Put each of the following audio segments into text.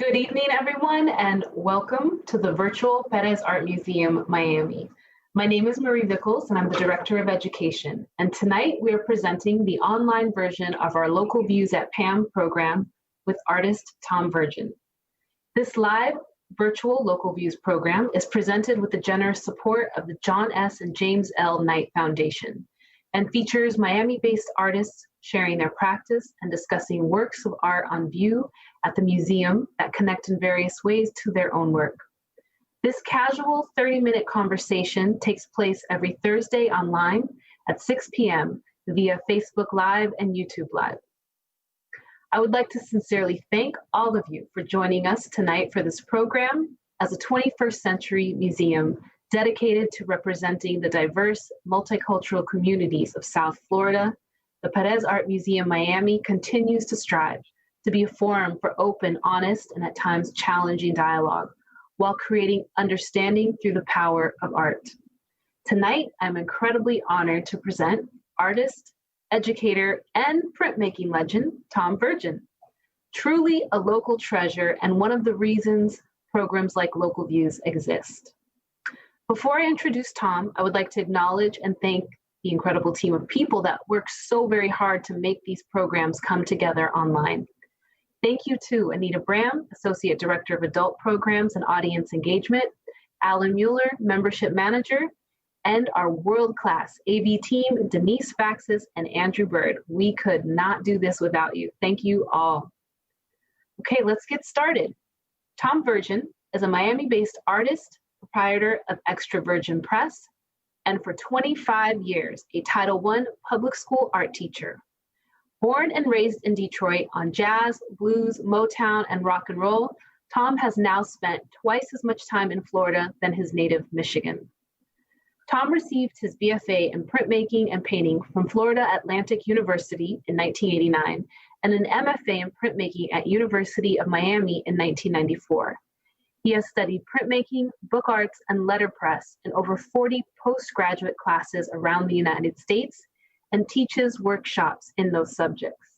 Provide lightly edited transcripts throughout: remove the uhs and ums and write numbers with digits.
Good evening, everyone, and welcome to the virtual Perez Art Museum, Miami. My name is Marie Vickles, and I'm the Director of Education. And tonight we are presenting the online version of our Local Views at PAMM program with artist Tom Virgin. This live virtual Local Views program is presented with the generous support of the John S. and James L. Knight Foundation and features Miami-based artists sharing their practice and discussing works of art on view at the museum that connect in various ways to their own work. This casual 30-minute conversation takes place every Thursday online at 6 p.m. via Facebook Live and YouTube Live. I would like to sincerely thank all of you for joining us tonight for this program as a 21st century museum dedicated to representing the diverse multicultural communities of South Florida. The Perez Art Museum Miami continues to strive to be a forum for open, honest, and at times challenging dialogue, while creating understanding through the power of art. Tonight, I'm incredibly honored to present artist, educator, and printmaking legend, Tom Virgin. Truly a local treasure and one of the reasons programs like Local Views exist. Before I introduce Tom, I would like to acknowledge and thank the incredible team of people that work so very hard to make these programs come together online. Thank you to Anita Bram, Associate Director of Adult Programs and Audience Engagement, Alan Mueller, Membership Manager, and our world-class AV team, Denise Faxis and Andrew Bird. We could not do this without you. Thank you all. Okay, let's get started. Tom Virgin is a Miami-based artist, proprietor of Extra Virgin Press, and for 25 years, a Title I public school art teacher. Born and raised in Detroit on jazz, blues, Motown, and rock and roll, Tom has now spent twice as much time in Florida than his native Michigan. Tom received his BFA in printmaking and painting from Florida Atlantic University in 1989 and an MFA in printmaking at University of Miami in 1994. He has studied printmaking, book arts, and letterpress in over 40 postgraduate classes around the United States and teaches workshops in those subjects.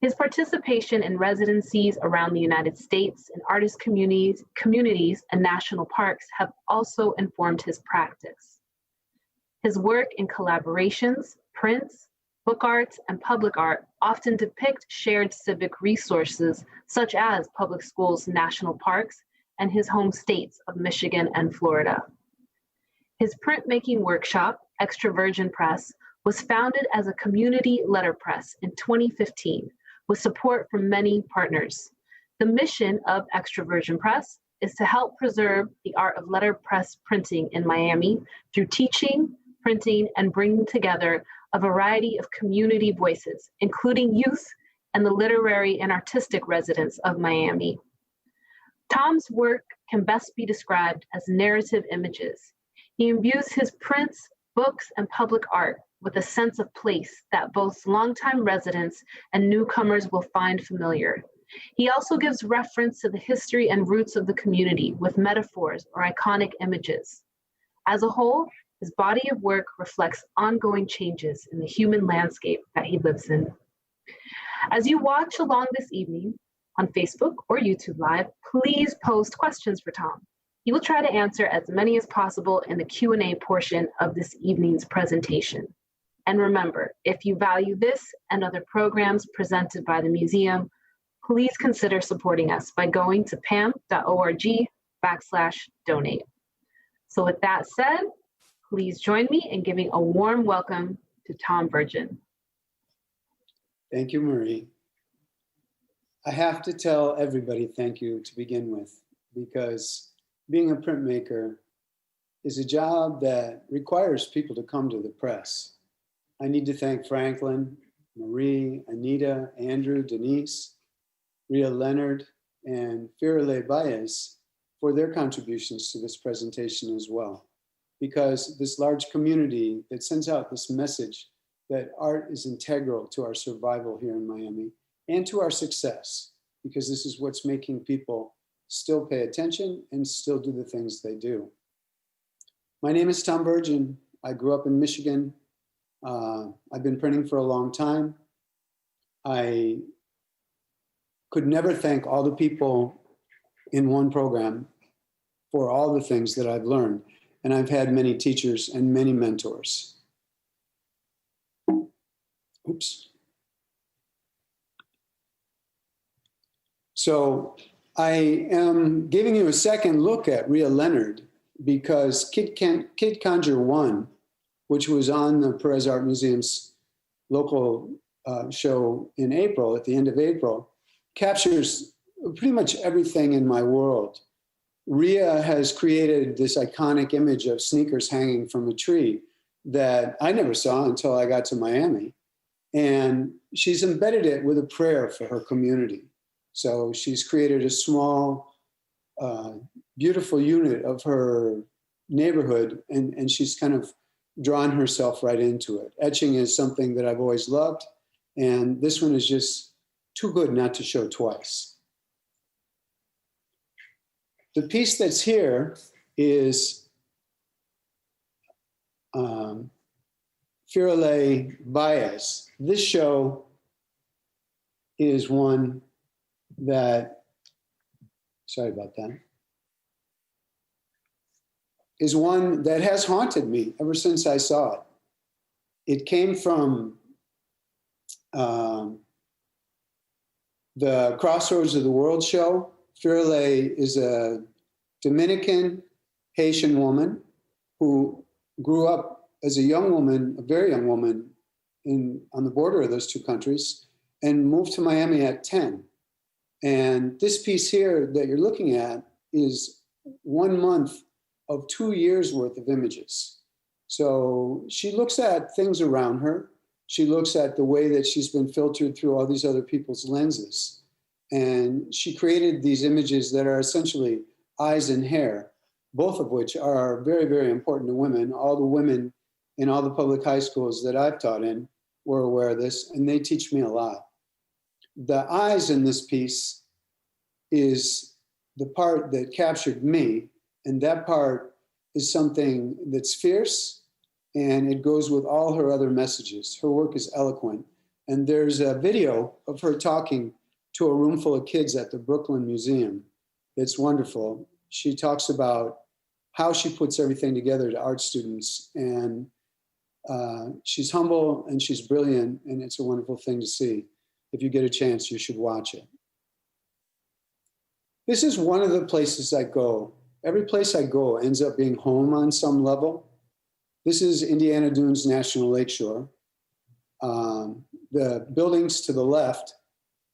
His participation in residencies around the United States and artist communities and national parks have also informed his practice. His work in collaborations, prints, book arts, and public art often depict shared civic resources such as public schools, national parks, and his home states of Michigan and Florida. His printmaking workshop, Extra Virgin Press, was founded as a community letterpress in 2015 with support from many partners. The mission of Extra Virgin Press is to help preserve the art of letterpress printing in Miami through teaching, printing, and bringing together a variety of community voices, including youth and the literary and artistic residents of Miami. Tom's work can best be described as narrative images. He imbues his prints, books, and public art with a sense of place that both longtime residents and newcomers will find familiar. He also gives reference to the history and roots of the community with metaphors or iconic images. As a whole, his body of work reflects ongoing changes in the human landscape that he lives in. As you watch along this evening, on Facebook or YouTube Live, please post questions for Tom. He will try to answer as many as possible in the Q&A portion of this evening's presentation. And remember, if you value this and other programs presented by the museum, please consider supporting us by going to pam.org/donate. So with that said, please join me in giving a warm welcome to Tom Virgin. Thank you, Marie. I have to tell everybody thank you to begin with, because being a printmaker is a job that requires people to come to the press. I need to thank Franklin, Marie, Anita, Andrew, Denise, Ria Leonard, and Firale Baez for their contributions to this presentation as well, because this large community that sends out this message that art is integral to our survival here in Miami and to our success, because this is what's making people still pay attention and still do the things they do. My name is Tom Virgin. I grew up in Michigan. I've been printing for a long time. I could never thank all the people in one program for all the things that I've learned. And I've had many teachers and many mentors. Oops. So I am giving you a second look at Ria Leonard because Kid Conjure 1, which was on the Perez Art Museum's local show in April, at the end of April, captures pretty much everything in my world. Ria has created this iconic image of sneakers hanging from a tree that I never saw until I got to Miami. And she's embedded it with a prayer for her community. So she's created a small, beautiful unit of her neighborhood, and she's kind of drawn herself right into it. Etching is something that I've always loved, and this one is just too good not to show twice. The piece that's here is Firale Baez. This show is one that, sorry about that, is one that has haunted me ever since I saw it. It came from the Crossroads of the World show. Firale is a Dominican Haitian woman who grew up as a young woman, a very young woman, on the border of those two countries, and moved to Miami at 10. And this piece here that you're looking at is 1 month of 2 years worth of images. So she looks at things around her. She looks at the way that she's been filtered through all these other people's lenses. And she created these images that are essentially eyes and hair, both of which are very, very important to women. All the women in all the public high schools that I've taught in were aware of this, and they teach me a lot. The eyes in this piece is the part that captured me, and that part is something that's fierce, and it goes with all her other messages. Her work is eloquent, and there's a video of her talking to a room full of kids at the Brooklyn Museum. It's wonderful. She talks about how she puts everything together to art students, and she's humble and she's brilliant, and it's a wonderful thing to see. If you get a chance, you should watch it. This is one of the places I go. Every place I go ends up being home on some level. This is Indiana Dunes National Lakeshore. The buildings to the left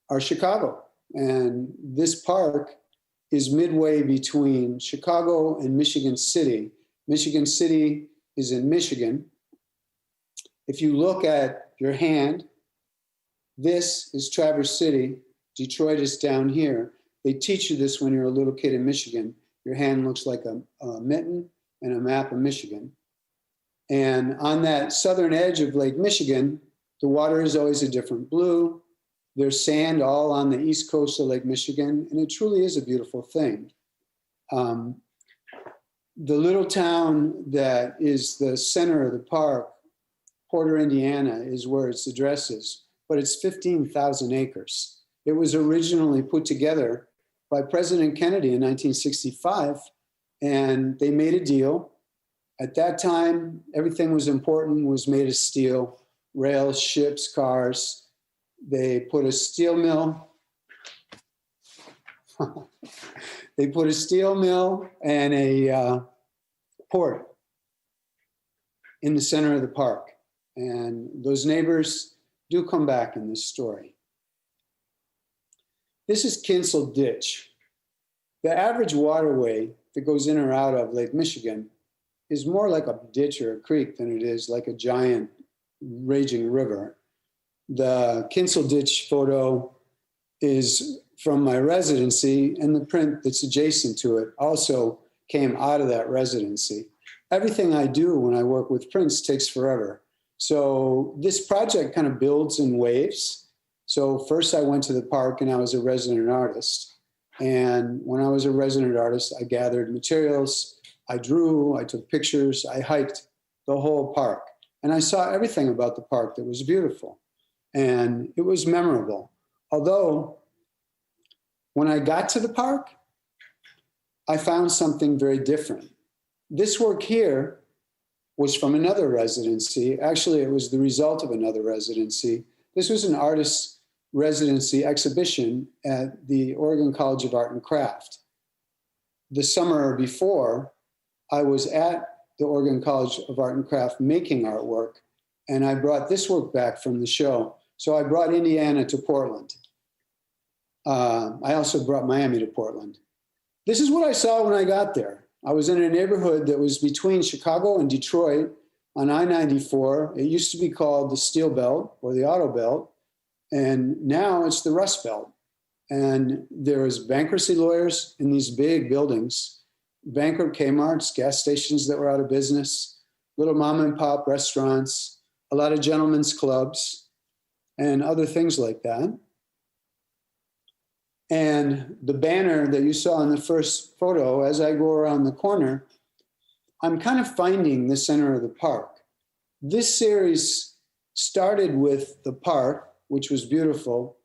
are Chicago, and this park is midway between Chicago and Michigan City. Michigan City is in Michigan. If you look at your hand, this is Traverse City. Detroit is down here. They teach you this when you're a little kid in Michigan. Your hand looks like a mitten and a map of Michigan. And on that southern edge of Lake Michigan, the water is always a different blue. There's sand all on the east coast of Lake Michigan, and it truly is a beautiful thing. The little town that is the center of the park, Porter, Indiana, is where its address is, but it's 15,000 acres. It was originally put together by President Kennedy in 1965, and they made a deal. At that time, everything was important, was made of steel, rails, ships, cars. They put a steel mill. They put a steel mill and a port in the center of the park. And those neighbors do come back in this story. This is Kinsell Ditch. The average waterway that goes in or out of Lake Michigan is more like a ditch or a creek than it is like a giant raging river. The Kinsell Ditch photo is from my residency, and the print that's adjacent to it also came out of that residency. Everything I do when I work with prints takes forever. So this project kind of builds in waves. So first I went to the park and I was a resident artist. And when I was a resident artist, I gathered materials, I drew, I took pictures, I hiked the whole park. And I saw everything about the park that was beautiful. And it was memorable. Although when I got to the park, I found something very different. This work here was from another residency. Actually, it was the result of another residency. This was an artist's residency exhibition at the Oregon College of Art and Craft. The summer before, I was at the Oregon College of Art and Craft making artwork, and I brought this work back from the show. So I brought Indiana to Portland. I also brought Miami to Portland. This is what I saw when I got there. I was in a neighborhood that was between Chicago and Detroit on I-94. It used to be called the Steel Belt or the Auto Belt, and now it's the Rust Belt. And there was bankruptcy lawyers in these big buildings, bankrupt Kmart's, gas stations that were out of business, little mom and pop restaurants, a lot of gentlemen's clubs, and other things like that. And the banner that you saw in the first photo, as I go around the corner, I'm kind of finding the center of the park. This series started with the park, which was beautiful,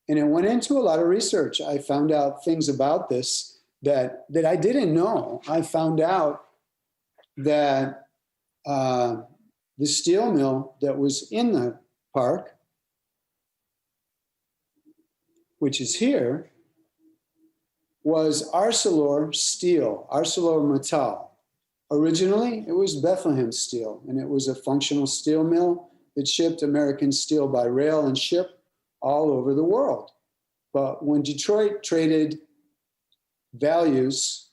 and it went into a lot of research. I found out things about this that I didn't know. I found out that the steel mill that was in the park, which is here, was Arcelor Steel, ArcelorMittal. Originally, it was Bethlehem Steel, and it was a functional steel mill that shipped American steel by rail and ship all over the world. But when Detroit traded values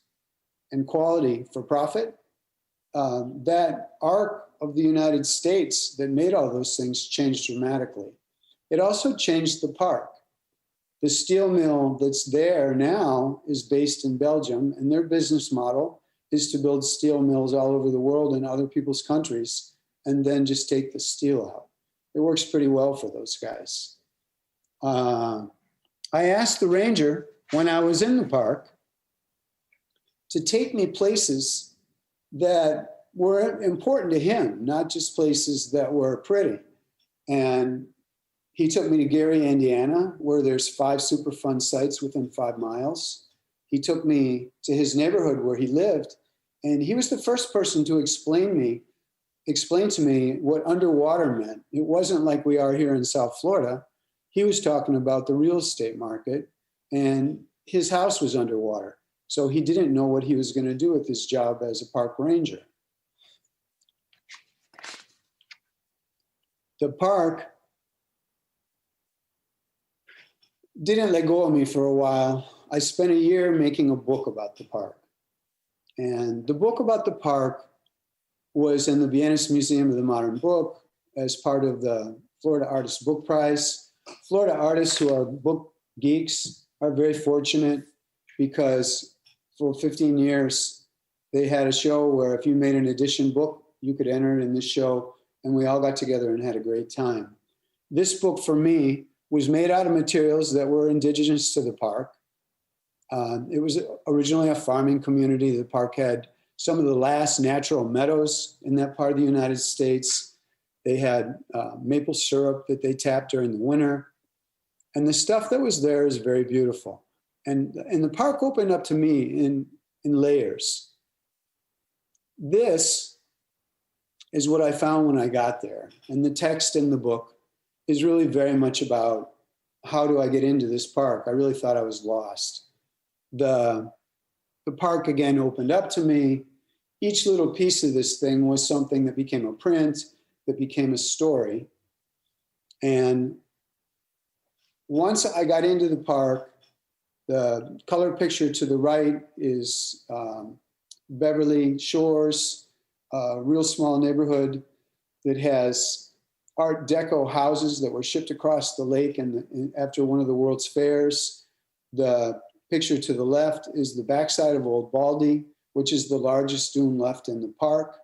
and quality for profit, that arc of the United States that made all those things changed dramatically. It also changed the park. The steel mill that's there now is based in Belgium, and their business model is to build steel mills all over the world in other people's countries and then just take the steel out. It works pretty well for those guys. I asked the ranger when I was in the park to take me places that were important to him, not just places that were pretty. And he took me to Gary, Indiana, where there's 5 Superfund sites within 5 miles. He took me to his neighborhood where he lived, and he was the first person to explain to me what underwater meant. It wasn't like we are here in South Florida. He was talking about the real estate market, and his house was underwater. So he didn't know what he was going to do with his job as a park ranger. The park didn't let go of me for a while. I spent a year making a book about the park. And the book about the park was in the Vienna Museum of the Modern Book as part of the Florida Artist Book Prize. Florida artists who are book geeks are very fortunate because for 15 years, they had a show where if you made an edition book, you could enter it in this show, and we all got together and had a great time. This book for me was made out of materials that were indigenous to the park. It was originally a farming community. The park had some of the last natural meadows in that part of the United States. They had maple syrup that they tapped during the winter. And the stuff that was there is very beautiful. And the park opened up to me in layers. This is what I found when I got there. And the text in the book is really very much about how do I get into this park? I really thought I was lost. The park again opened up to me. Each little piece of this thing was something that became a print, that became a story. And once I got into the park, the color picture to the right is Beverly Shores, a real small neighborhood that has Art Deco houses that were shipped across the lake after one of the World's Fairs. The picture to the left is the backside of Old Baldy, which is the largest dune left in the park.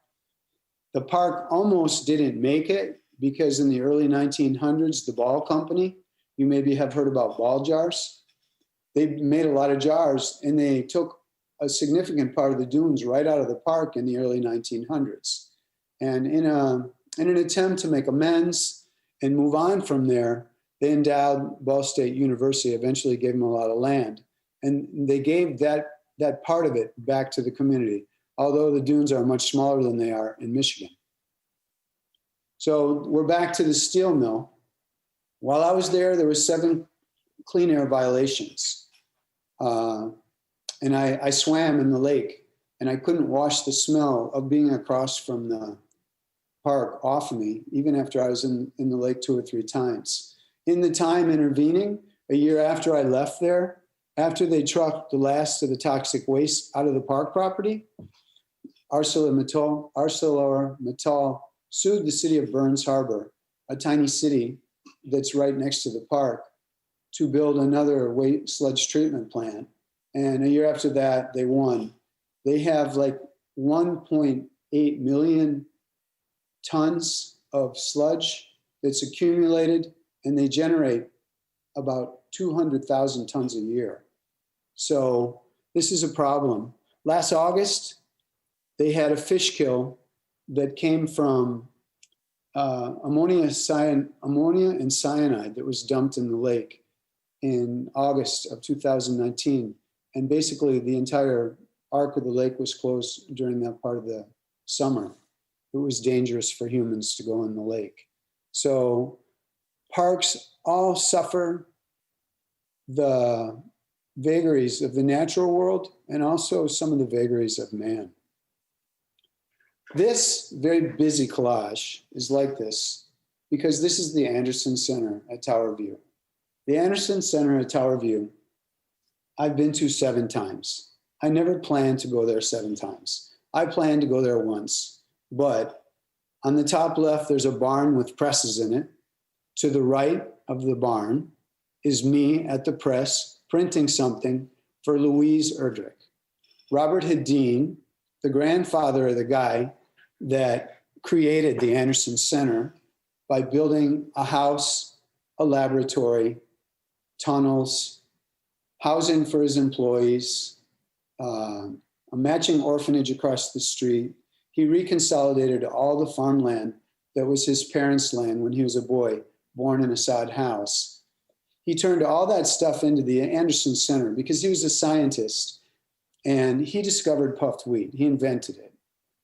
The park almost didn't make it because in the early 1900s, the Ball Company, you maybe have heard about ball jars. They made a lot of jars, and they took a significant part of the dunes right out of the park in the early 1900s. And in an attempt to make amends and move on from there, they endowed Ball State University, eventually gave them a lot of land. And they gave that that part of it back to the community, although the dunes are much smaller than they are in Michigan. So we're back to the steel mill. While I was there were 7 clean air violations. And I swam in the lake, and I couldn't wash the smell of being across from the park off of me, even after I was in the lake 2 or 3 times. In the time intervening, a year after I left there, after they trucked the last of the toxic waste out of the park property, ArcelorMittal sued the city of Burns Harbor, a tiny city that's right next to the park, to build another waste sludge treatment plant. And a year after that, they won. They have like 1.8 million tons of sludge that's accumulated, and they generate about 200,000 tons a year. So this is a problem. Last August, they had a fish kill that came from ammonia and cyanide that was dumped in the lake in August of 2019. And basically the entire arc of the lake was closed during that part of the summer. It was dangerous for humans to go in the lake. So parks all suffer the vagaries of the natural world and also some of the vagaries of man. This very busy collage is like this because this is the Anderson Center at Tower View. The Anderson Center at Tower View, I've been to 7 times. I never planned to go there 7 times. I planned to go there once, but on the top left, there's a barn with presses in it. To the right of the barn is me at the press printing something for Louise Erdrich. Robert Hedin, the grandfather of the guy that created the Anderson Center by building a house, a laboratory, tunnels, housing for his employees, a matching orphanage across the street. He reconsolidated all the farmland that was his parents' land when he was a boy, born in a sod house. He turned all that stuff into the Anderson Center because he was a scientist, and he discovered puffed wheat. He invented it.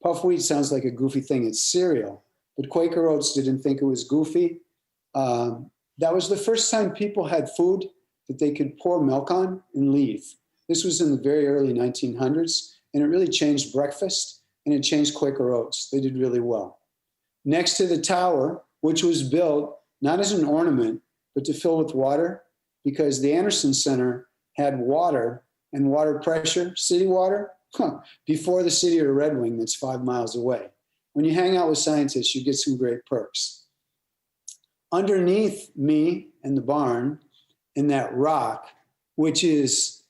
Puffed wheat sounds like a goofy thing. It's cereal, but Quaker Oats didn't think it was goofy. That was the first time people had food that they could pour milk on and leave. This was in the very early 1900s, and it really changed breakfast, and it changed Quaker Oats. They did really well. Next to the tower, which was built not as an ornament, but to fill with water, because the Anderson Center had water and water pressure, city water, before the city of Red Wing that's 5 miles away. When you hang out with scientists, you get some great perks. Underneath me and the barn, in that rock, which is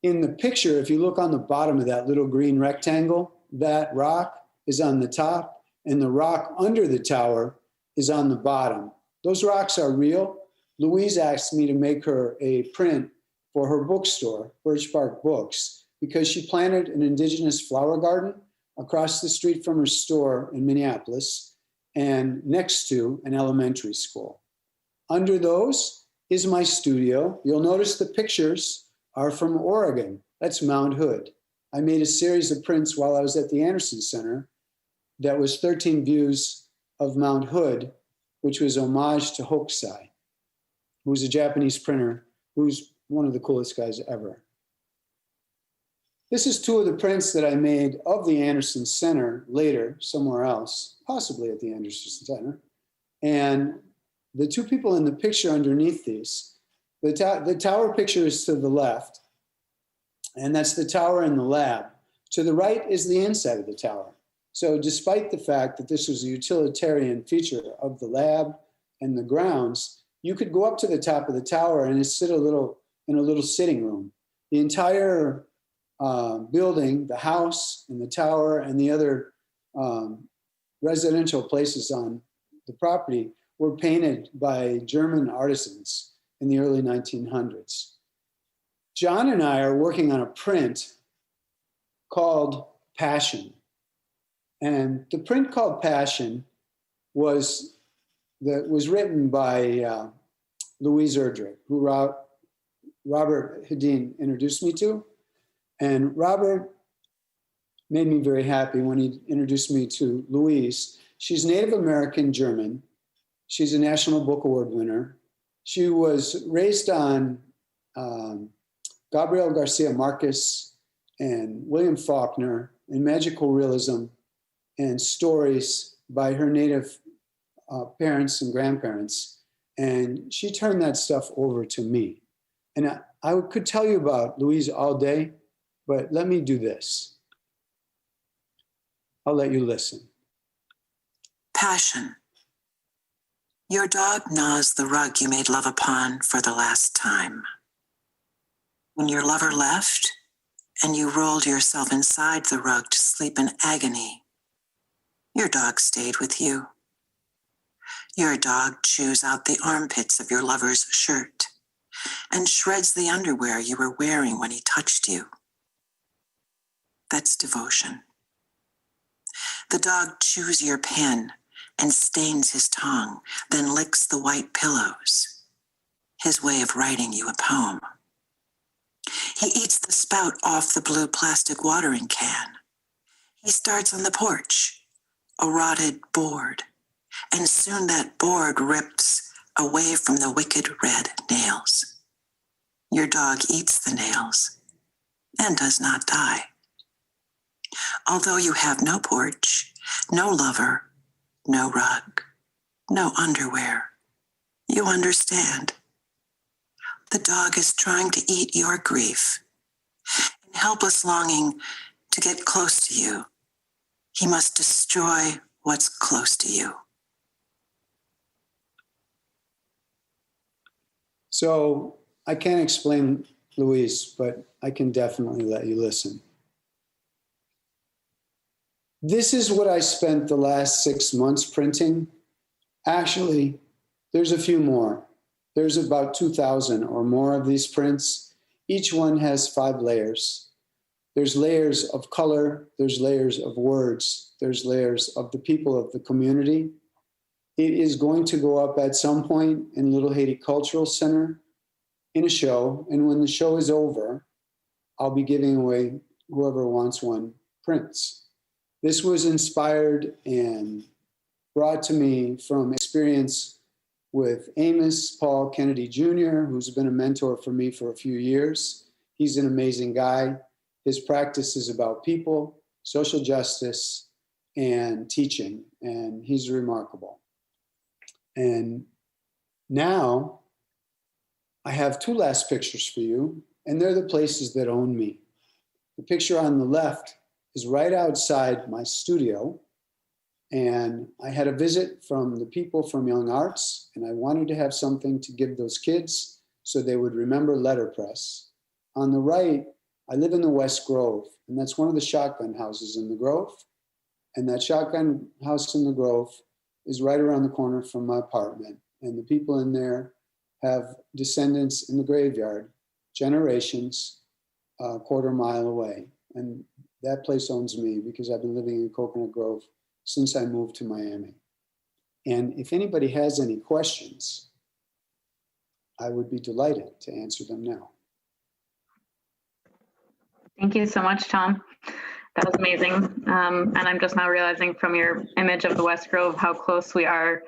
in the picture, if you look on the bottom of that little green rectangle, that rock is on the top, and the rock under the tower is on the bottom. Those rocks are real. Louise asked me to make her a print for her bookstore, Birch Bark Books, because she planted an indigenous flower garden across the street from her store in Minneapolis and next to an elementary school. Under those is my studio. You'll notice the pictures are from Oregon. That's Mount Hood. I made a series of prints while I was at the Anderson Center that was 13 views of Mount Hood, which was homage to Hokusai, who's a Japanese printer who's one of the coolest guys ever. This is 2 of the prints that I made of the Anderson Center later, somewhere else, possibly at the Anderson Center. And the 2 people in the picture underneath these, the tower picture is to the left, and that's the tower in the lab. To the right is the inside of the tower. So despite the fact that this was a utilitarian feature of the lab and the grounds, you could go up to the top of the tower and sit in a little sitting room. The entire building, the house and the tower and the other residential places on the property were painted by German artisans in the early 1900s. John and I are working on a print called Passion. And the print called Passion was written by Louise Erdrich, who Robert Hedin introduced me to. And Robert made me very happy when he introduced me to Louise. She's Native American German. She's a National Book Award winner. She was raised on Gabriel Garcia Marquez and William Faulkner and magical realism and stories by her native parents and grandparents. And she turned that stuff over to me. And I could tell you about Louise all day, but let me do this. I'll let you listen. Passion. Your dog gnaws the rug you made love upon for the last time. When your lover left and you rolled yourself inside the rug to sleep in agony, your dog stayed with you. Your dog chews out the armpits of your lover's shirt and shreds the underwear you were wearing when he touched you. That's devotion. The dog chews your pen and stains his tongue, then licks the white pillows, his way of writing you a poem. He eats the spout off the blue plastic watering can. He starts on the porch, a rotted board, and soon that board rips away from the wicked red nails. Your dog eats the nails and does not die. Although you have no porch, no lover, no rug, no underwear, you understand. The dog is trying to eat your grief. In helpless longing to get close to you, he must destroy what's close to you. So I can't explain Louise, but I can definitely let you listen. This is what I spent the last 6 months printing. Actually, there's a few more. There's about 2,000 or more of these prints. Each one has 5 layers. There's layers of color, there's layers of words, there's layers of the people of the community. It is going to go up at some point in Little Haiti Cultural Center in a show. And when the show is over, I'll be giving away whoever wants one prints. This was inspired and brought to me from experience with Amos Paul Kennedy Jr., who's been a mentor for me for a few years. He's an amazing guy. His practice is about people, social justice, and teaching, and he's remarkable. And now I have 2 last pictures for you, and they're the places that own me. The picture on the left is right outside my studio. And I had a visit from the people from Young Arts, and I wanted to have something to give those kids so they would remember letterpress. On the right, I live in the West Grove, and that's one of the shotgun houses in the Grove. And that shotgun house in the Grove is right around the corner from my apartment. And the people in there have descendants in the graveyard, generations, a quarter mile away. And that place owns me because I've been living in Coconut Grove since I moved to Miami. And if anybody has any questions, I would be delighted to answer them now. Thank you so much, Tom. That was amazing. And I'm just now realizing from your image of the West Grove how close we are,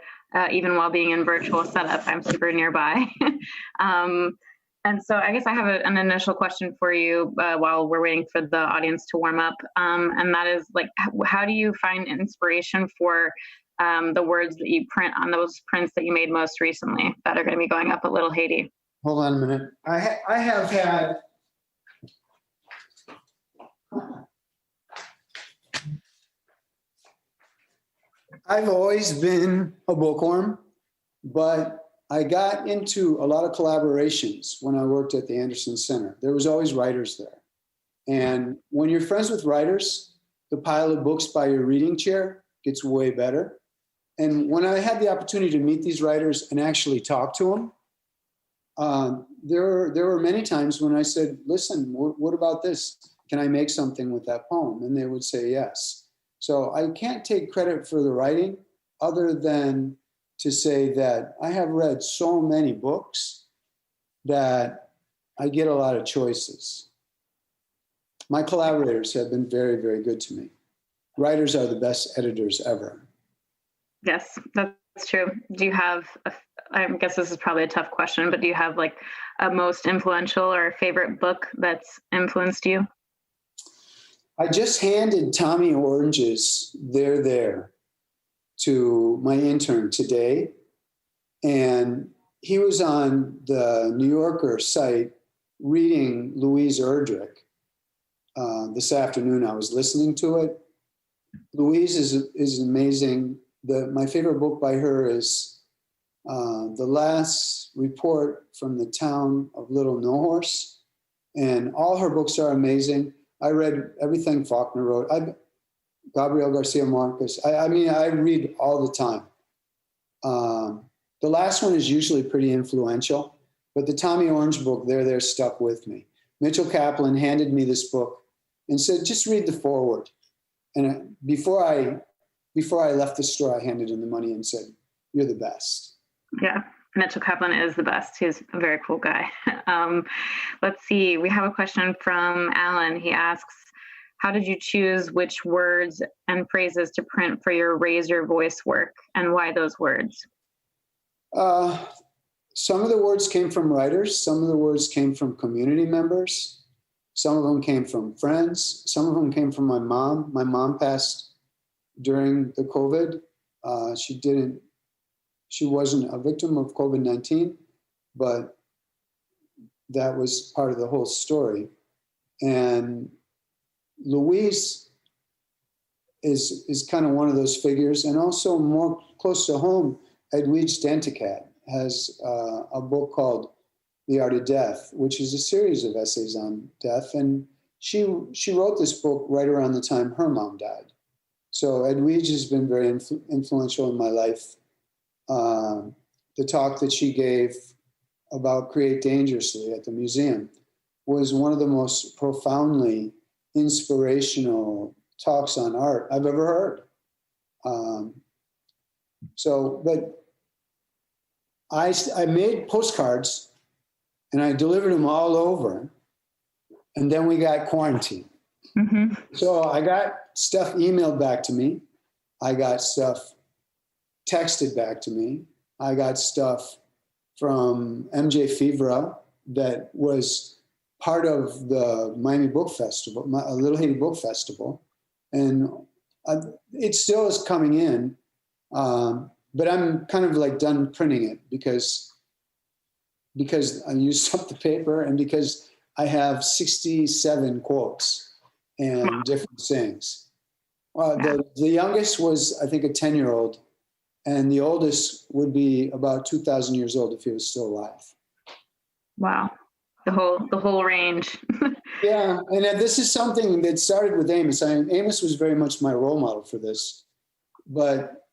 even while being in virtual setup. I'm super nearby. And so I guess I have an initial question for you while we're waiting for the audience to warm up. And that is, like, how do you find inspiration for the words that you print on those prints that you made most recently that are going to be going up at Little Haiti? Hold on a minute. I have had, I've always been a bookworm, but I got into a lot of collaborations when I worked at the Anderson Center. There was always writers there. And when you're friends with writers, the pile of books by your reading chair gets way better. And when I had the opportunity to meet these writers and actually talk to them, there were many times when I said, listen, what about this? Can I make something with that poem? And they would say yes. So I can't take credit for the writing other than to say that I have read so many books that I get a lot of choices. my collaborators have been very, very good to me. Writers are the best editors ever. Yes, that's true. Do you have, I guess this is probably a tough question, but do you have like a most influential or favorite book that's influenced you? I just handed Tommy Orange's There to my intern today. And he was on the New Yorker site reading Louise Erdrich. This afternoon, I was listening to it. Louise is amazing. My favorite book by her is The Last Report from the Town of Little No Horse. And all her books are amazing. I read everything Faulkner wrote. Gabriel Garcia Marquez. I mean, I read all the time. The last one is usually pretty influential, but the Tommy Orange book, There stuck with me. Mitchell Kaplan handed me this book and said, just read the foreword. And before I left the store, I handed him the money and said, you're the best. Yeah, Mitchell Kaplan is the best. He's a very cool guy. Let's see. We have a question from Alan. He asks, how did you choose which words and phrases to print for your Raise Your Voice work, and why those words? Some of the words came from writers. Some of the words came from community members. Some of them came from friends. Some of them came from my mom. My mom passed during the COVID. She wasn't a victim of COVID-19, but that was part of the whole story. And Louise is kind of one of those figures. And also more close to home, Edwidge Danticat has a book called The Art of Death, which is a series of essays on death. And she wrote this book right around the time her mom died. So Edwidge has been very influential in my life. The talk that she gave about Create Dangerously at the museum was one of the most profoundly inspirational talks on art I've ever heard. But I made postcards and I delivered them all over, and then we got quarantined. Mm-hmm. So I got stuff emailed back to me. I got stuff texted back to me. I got stuff from MJ Fivra that was part of the Miami Book Festival, Little Haiti Book Festival. And it still is coming in, but I'm kind of like done printing it because I used up the paper and because I have 67 quotes and different things. The youngest was, I think, a 10-year-old, and the oldest would be about 2,000 years old if he was still alive. Wow. The whole range. Yeah, and this is something that started with Amos. Amos was very much my role model for this, but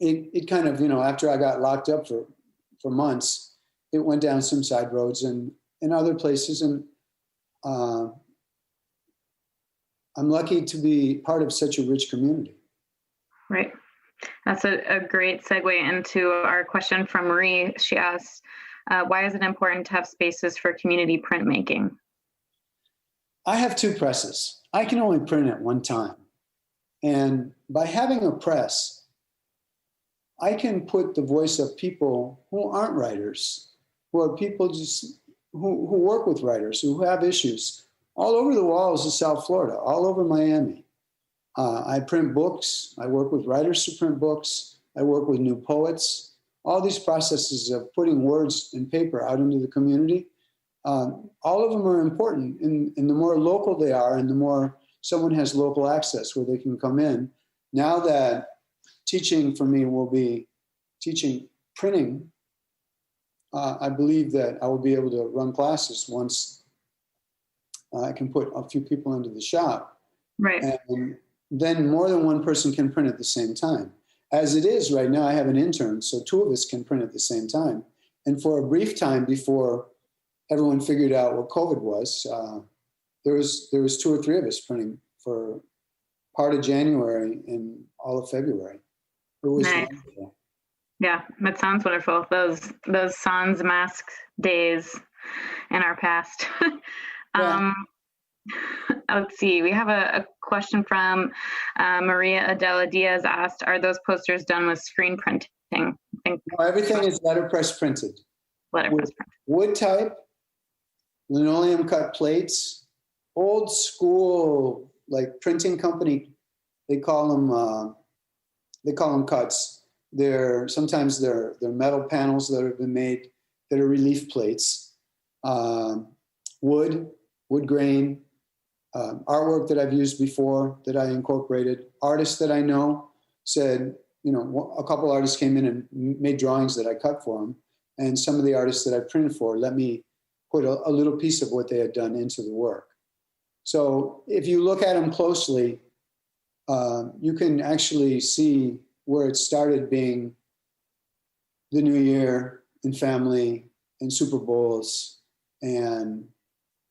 it kind of, after I got locked up for months, it went down some side roads and in other places, and I'm lucky to be part of such a rich community. Right. That's a great segue into our question from Marie. She asks, why is it important to have spaces for community printmaking? I have 2 presses. I can only print at one time. And by having a press, I can put the voice of people who aren't writers, who are people just who work with writers, who have issues, all over the walls of South Florida, all over Miami. I print books. I work with writers to print books. I work with new poets. All these processes of putting words and paper out into the community, all of them are important. And the more local they are and the more someone has local access where they can come in. Now that teaching for me will be teaching printing, I believe that I will be able to run classes once I can put a few people into the shop. Right. And then more than one person can print at the same time. As it is right now, I have an intern, so 2 of us can print at the same time. And for a brief time before everyone figured out what COVID was, there was 2 or 3 of us printing for part of January and all of February. It was nice. Wonderful. Yeah, that sounds wonderful. Those sans mask days in our past. Yeah. Let's see. We have a question from Maria Adela Diaz asked, are those posters done with screen printing? I think No, everything is letterpress printed. letterpress printing. Wood type, linoleum cut plates, old school, like printing company, they call them cuts. Sometimes they're metal panels that have been made that are relief plates. Wood grain, artwork that I've used before that I incorporated. Artists that I know said, a couple artists came in and made drawings that I cut for them. And some of the artists that I printed for let me put a little piece of what they had done into the work. So if you look at them closely, you can actually see where it started being the New Year and family and Super Bowls and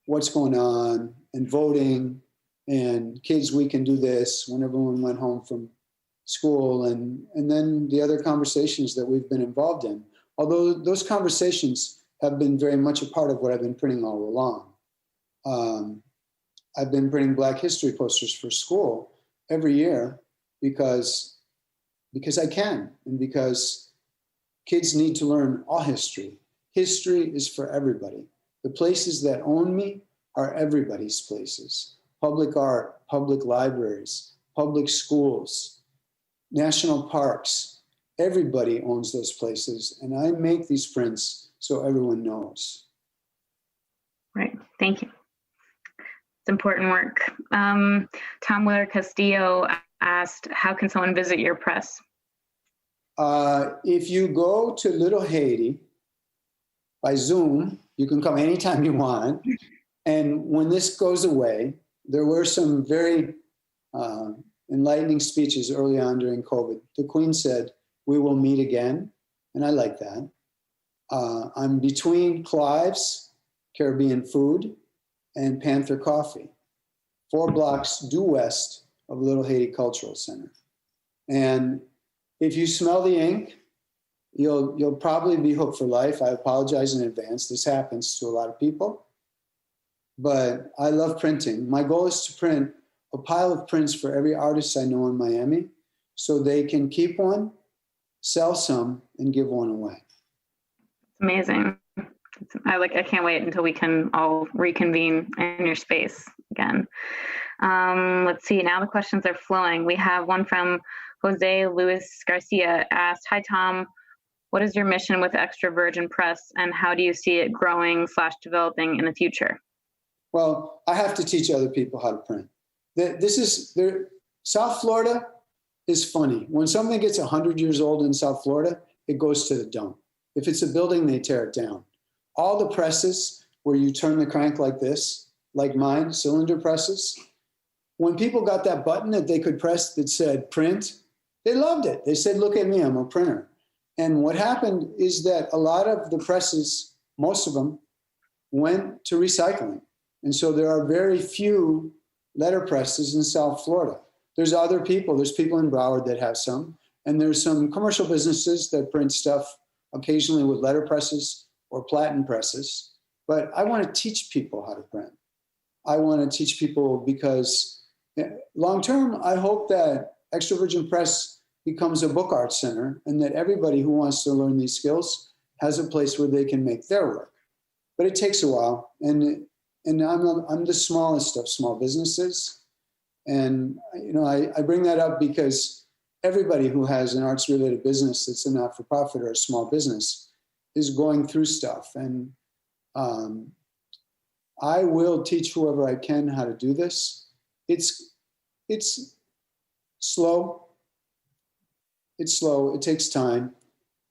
what's going on and voting and kids, we can do this when everyone went home from school and then the other conversations that we've been involved in. Although those conversations have been very much a part of what I've been printing all along. I've been printing Black History posters for school every year because I can and because kids need to learn all history. History is for everybody. The places that own me are everybody's places. Public art, public libraries, public schools, national parks. Everybody owns those places. And I make these prints so everyone knows. Right. Thank you. It's important work. Tom Wheeler Castillo asked, how can someone visit your press? If you go to Little Haiti by Zoom, you can come anytime you want. And when this goes away, there were some very enlightening speeches early on during COVID. The Queen said, we will meet again. And I like that. I'm between Clive's Caribbean Food and Panther Coffee, 4 blocks due west of Little Haiti Cultural Center. And if you smell the ink, you'll probably be hooked for life. I apologize in advance. This happens to a lot of people. But I love printing. My goal is to print a pile of prints for every artist I know in Miami so they can keep one, sell some, and give one away. Amazing. I can't wait until we can all reconvene in your space again. Let's see, now the questions are flowing. We have one from Jose Luis Garcia asked, hi, Tom, what is your mission with Extra Virgin Press and how do you see it growing / developing in the future? Well, I have to teach other people how to print. South Florida is funny. When something gets 100 years old in South Florida, it goes to the dump. If it's a building, they tear it down. All the presses where you turn the crank like this, like mine, cylinder presses, when people got that button that they could press that said print, they loved it. They said, look at me, I'm a printer. And what happened is that a lot of the presses, most of them, went to recycling. And so there are very few letter presses in South Florida. There's other people, there's people in Broward that have some, and there's some commercial businesses that print stuff occasionally with letter presses or platen presses. But I want to teach people how to print. I want to teach people because long term, I hope that Extra Virgin Press becomes a book art center and that everybody who wants to learn these skills has a place where they can make their work. But it takes a while. And I'm the smallest of small businesses. And, I bring that up because everybody who has an arts related business that's a not-for-profit or a small business is going through stuff. And I will teach whoever I can how to do this. It's slow. It's slow. It takes time.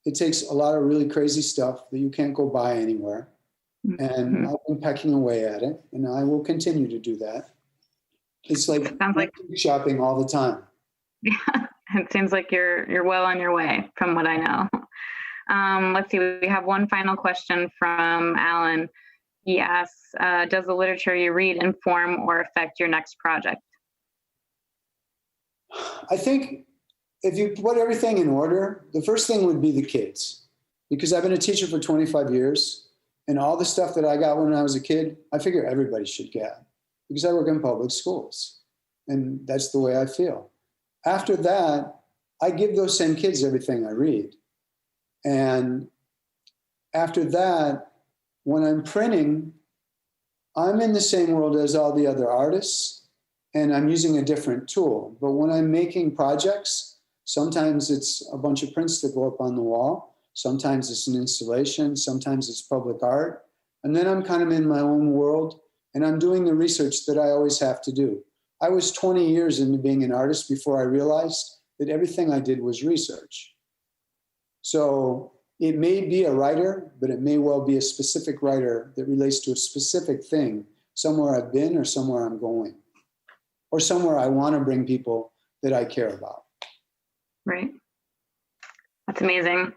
It takes a lot of really crazy stuff that you can't go buy anywhere. And I've been pecking away at it, and I will continue to do that. It's like shopping all the time. Yeah, it seems like you're well on your way from what I know. Let's see, we have one final question from Alan. He asks, does the literature you read inform or affect your next project? I think if you put everything in order, the first thing would be the kids. Because I've been a teacher for 25 years, and all the stuff that I got when I was a kid, I figure everybody should get. because I work in public schools, and that's the way I feel. After that, I give those same kids everything I read. And after that, when I'm printing, I'm in the same world as all the other artists, and I'm using a different tool. But when I'm making projects, sometimes it's a bunch of prints that go up on the wall. Sometimes it's an installation. Sometimes it's public art. And then I'm kind of in my own world, and I'm doing the research that I always have to do. I was 20 years into being an artist before I realized that everything I did was research. So it may be a writer, but it may well be a specific writer that relates to a specific thing, somewhere I've been or somewhere I'm going, or somewhere I want to bring people that I care about. Right. That's amazing.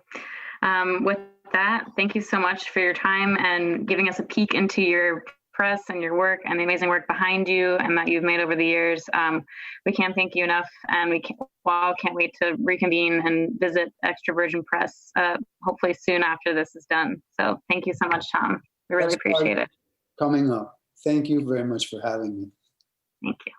With that, thank you so much for your time and giving us a peek into your press and your work and the amazing work behind you and that you've made over the years. We can't thank you enough, and we can't wait to reconvene and visit Extra Virgin Press hopefully soon after this is done. So thank you so much, Tom. We really appreciate it. Coming up. Thank you very much for having me. Thank you.